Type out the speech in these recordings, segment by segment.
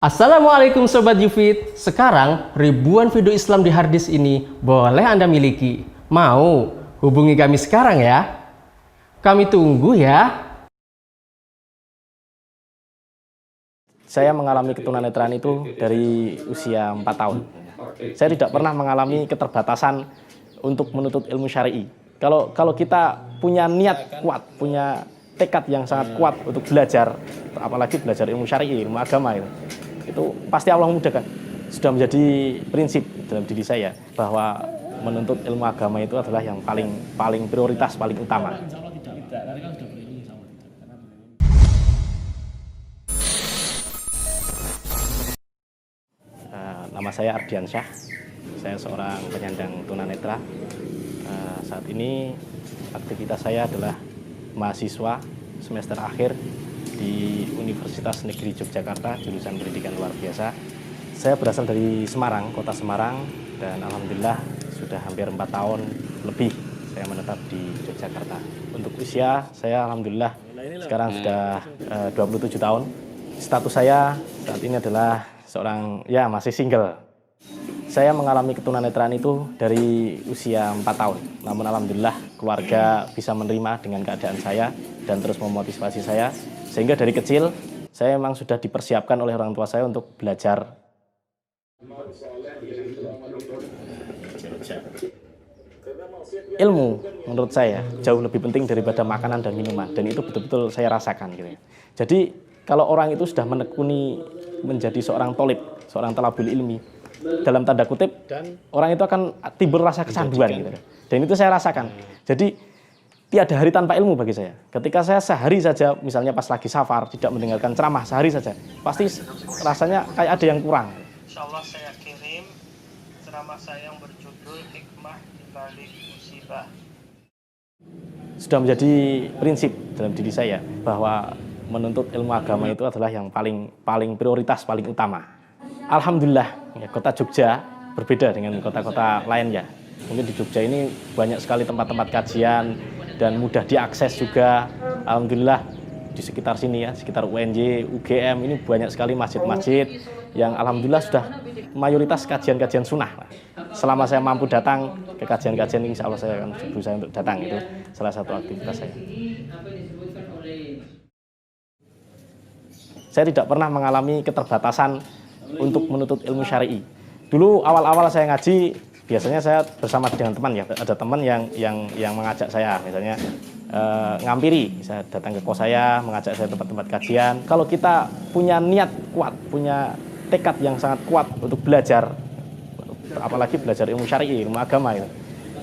Assalamualaikum Sobat Yufid. Sekarang ribuan video Islam di harddisk ini boleh Anda miliki. Mau? Hubungi kami sekarang ya. Kami tunggu ya. Saya mengalami ketunanetraan itu dari usia 4 tahun. Saya tidak pernah mengalami keterbatasan untuk menuntut ilmu syar'i. Kalau kita punya niat kuat, punya tekad yang sangat kuat untuk belajar, apalagi belajar ilmu syar'i, ilmu agama itu pasti Allah memudahkan. Sudah menjadi prinsip dalam diri saya bahwa menuntut ilmu agama itu adalah yang paling prioritas, paling utama. Nama saya Ardiansyah, saya seorang penyandang tunanetra. Saat ini aktivitas saya adalah mahasiswa semester akhir di Universitas Negeri Yogyakarta, jurusan pendidikan luar biasa. Saya berasal dari Semarang, kota Semarang, dan alhamdulillah sudah hampir 4 tahun lebih saya menetap di Yogyakarta. Untuk usia, saya alhamdulillah sekarang sudah 27 tahun. Status saya saat ini adalah seorang, masih single. Saya mengalami ketunanetraan itu dari usia 4 tahun. Namun alhamdulillah keluarga bisa menerima dengan keadaan saya dan terus memotivasi saya. Sehingga dari kecil saya memang sudah dipersiapkan oleh orang tua saya untuk belajar. Ilmu menurut saya jauh lebih penting daripada makanan dan minuman, dan itu betul-betul saya rasakan gitu ya. Jadi kalau orang itu sudah menekuni menjadi seorang tolib, seorang talabul ilmi, dalam tanda kutip, orang itu akan timbul rasa kecanduan gitu. Dan itu saya rasakan. Jadi tiada hari tanpa ilmu bagi saya. Ketika saya sehari saja, misalnya pas lagi safar, tidak mendengarkan ceramah sehari saja, pasti rasanya kayak ada yang kurang. Insya Allah saya kirim ceramah saya yang berjudul Hikmah di Balik Musibah. Sudah menjadi prinsip dalam diri saya bahwa menuntut ilmu agama itu adalah yang paling prioritas, paling utama. Alhamdulillah, kota Jogja berbeda dengan kota-kota lain ya. Mungkin di Jogja ini banyak sekali tempat-tempat kajian dan mudah diakses juga. Alhamdulillah di sekitar sini ya, sekitar UNJ, UGM ini banyak sekali masjid-masjid yang alhamdulillah sudah mayoritas kajian-kajian sunnah. Selama saya mampu datang ke kajian-kajian, insya Allah saya akan berusaha untuk datang. Itu salah satu aktivitas saya. Saya tidak pernah mengalami keterbatasan untuk menuntut ilmu syar'i. Dulu awal-awal saya ngaji, biasanya saya bersama dengan teman ya. Ada teman yang mengajak saya, misalnya ngampiri, saya datang ke kos saya, mengajak saya tempat-tempat kajian. Kalau kita punya niat kuat, punya tekad yang sangat kuat untuk belajar, apalagi belajar ilmu syar'i, ilmu agama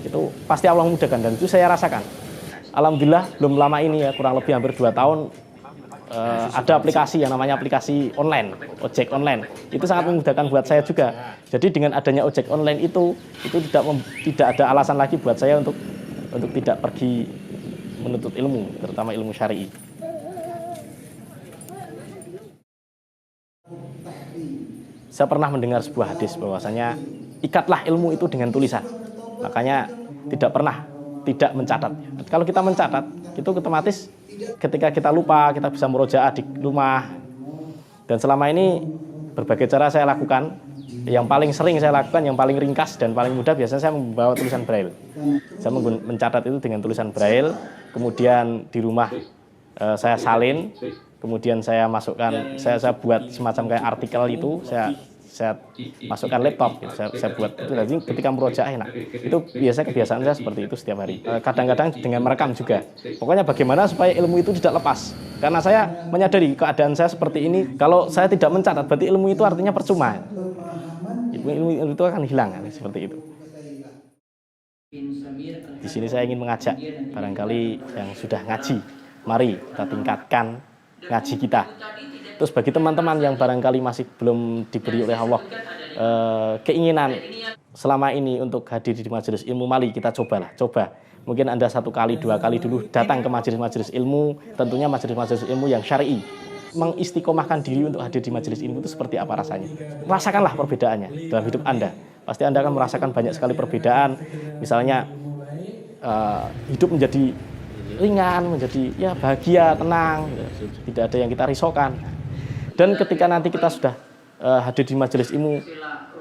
itu pasti Allah memudahkan, dan itu saya rasakan. Alhamdulillah belum lama ini ya, kurang lebih hampir 2 tahun, ada aplikasi yang namanya aplikasi online, ojek online. Itu sangat memudahkan buat saya juga. Jadi dengan adanya ojek online itu tidak ada alasan lagi buat saya untuk tidak pergi menuntut ilmu, terutama ilmu syar'i. Saya pernah mendengar sebuah hadis bahwasanya ikatlah ilmu itu dengan tulisan. Makanya tidak mencatat. Kalau kita mencatat, itu otomatis ketika kita lupa, kita bisa murojaah di rumah. Dan selama ini berbagai cara saya lakukan. Yang paling sering saya lakukan, yang paling ringkas dan paling mudah, biasanya saya membawa tulisan braille. Saya mencatat itu dengan tulisan braille, kemudian di rumah saya salin, kemudian saya masukkan, saya buat semacam kayak artikel itu, saya masukkan laptop, saya buat itu. Jadi ketika murojaah enak. Itu biasanya kebiasaan saya seperti itu setiap hari. Kadang-kadang dengan merekam juga. Pokoknya bagaimana supaya ilmu itu tidak lepas. Karena saya menyadari keadaan saya seperti ini. Kalau saya tidak mencatat, berarti ilmu itu artinya percuma. Ilmu itu akan hilang, seperti itu. Di sini saya ingin mengajak barangkali yang sudah ngaji, mari kita tingkatkan ngaji kita. Terus bagi teman-teman yang barangkali masih belum diberi oleh Allah keinginan selama ini untuk hadir di majelis ilmu, mari kita coba. Mungkin Anda 1 kali, 2 kali dulu datang ke majelis-majelis ilmu, tentunya majelis-majelis ilmu yang syar'i. Mengistiqomahkan diri untuk hadir di majelis ilmu itu seperti apa rasanya. Rasakanlah perbedaannya dalam hidup Anda. Pasti Anda akan merasakan banyak sekali perbedaan. Misalnya hidup menjadi ringan, menjadi bahagia, tenang, tidak ada yang kita risaukan. Dan ketika nanti kita sudah hadir di majelis ilmu,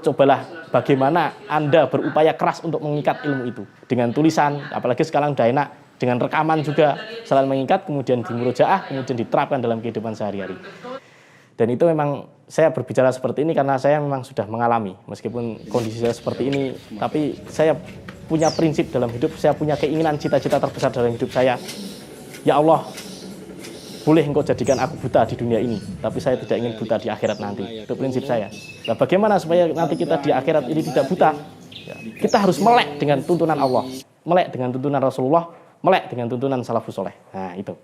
cobalah bagaimana Anda berupaya keras untuk mengikat ilmu itu dengan tulisan, apalagi sekarang udah enak dengan rekaman juga, selain mengikat kemudian dimurojaah, kemudian diterapkan dalam kehidupan sehari-hari. Dan itu memang saya berbicara seperti ini karena saya memang sudah mengalami, meskipun kondisi saya seperti ini, tapi saya punya prinsip dalam hidup, saya punya keinginan, cita-cita terbesar dalam hidup saya. Ya Allah, boleh engkau jadikan aku buta di dunia ini, tapi saya tidak ingin buta di akhirat nanti. Itu prinsip saya. Nah, bagaimana supaya nanti kita di akhirat ini tidak buta? Ya, kita harus melek dengan tuntunan Allah, melek dengan tuntunan Rasulullah, melek dengan tuntunan salafus soleh. Nah, itu.